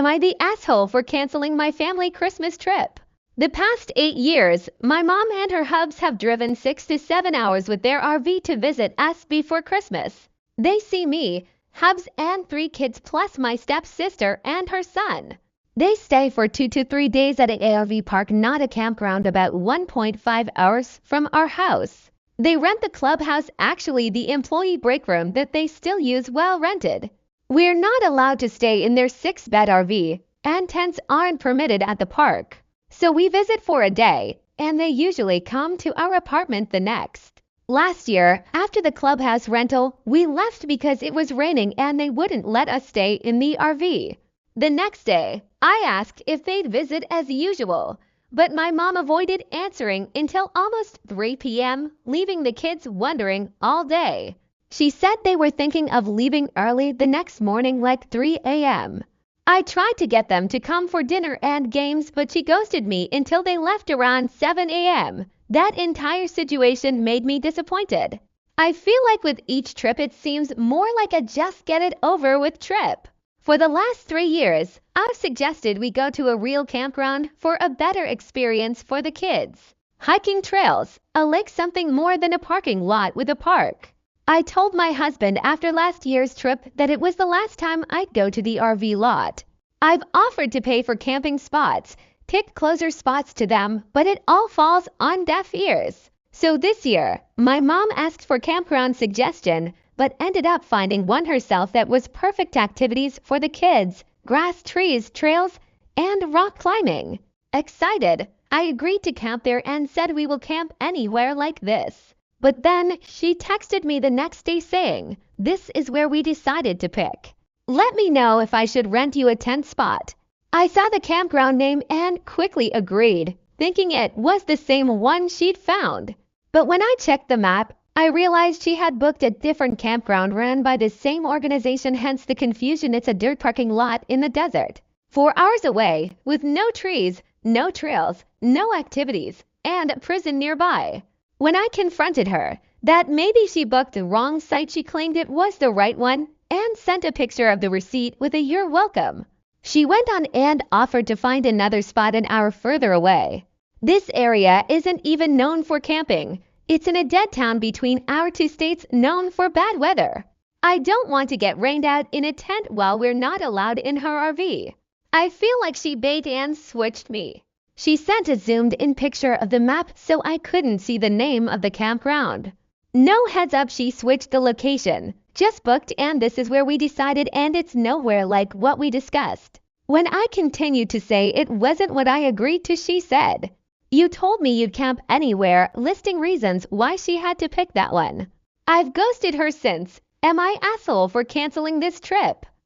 Am I the asshole for canceling my family Christmas trip? The past 8 years, my mom and her hubs have driven 6 to 7 hours with their RV to visit us before Christmas. They see me, hubs and 3 kids plus my stepsister and her son. They stay for 2 to 3 days at an ARV park, not a campground, about 1.5 hours from our house. They rent the clubhouse, actually the employee break room that they still use while rented. We're not allowed to stay in their 6-bed RV, and tents aren't permitted at the park. So we visit for a day, and they usually come to our apartment the next. Last year, after the clubhouse rental, we left because it was raining and they wouldn't let us stay in the RV. The next day, I asked if they'd visit as usual, but my mom avoided answering until almost 3 p.m., leaving the kids wondering all day. She said they were thinking of leaving early the next morning, like 3 a.m. I tried to get them to come for dinner and games, but she ghosted me until they left around 7 a.m. That entire situation made me disappointed. I feel like with each trip it seems more like a just get it over with trip. For the last 3 years, I've suggested we go to a real campground for a better experience for the kids. Hiking trails, a lake, something more than a parking lot with a park. I told my husband after last year's trip that it was the last time I'd go to the RV lot. I've offered to pay for camping spots, pick closer spots to them, but it all falls on deaf ears. So this year, my mom asked for campground suggestion, but ended up finding one herself that was perfect activities for the kids: grass, trees, trails, and rock climbing. Excited, I agreed to camp there and said we will camp anywhere like this. But then she texted me the next day saying, "This is where we decided to pick. Let me know if I should rent you a tent spot." I saw the campground name and quickly agreed, thinking it was the same one she'd found. But when I checked the map, I realized she had booked a different campground run by the same organization, hence the confusion. It's a dirt parking lot in the desert, 4 hours away, with no trees, no trails, no activities, and a prison nearby. When I confronted her that maybe she booked the wrong site, she claimed it was the right one and sent a picture of the receipt with a "You're welcome." She went on and offered to find another spot an hour further away. This area isn't even known for camping. It's in a dead town between our 2 states, known for bad weather. I don't want to get rained out in a tent while we're not allowed in her RV. I feel like she bait and switched me. She sent a zoomed-in picture of the map so I couldn't see the name of the campground. No heads up, she switched the location. Just booked and this is where we decided, and it's nowhere like what we discussed. When I continued to say it wasn't what I agreed to, she said, "You told me you'd camp anywhere," listing reasons why she had to pick that one. I've ghosted her since. Am I asshole for canceling this trip?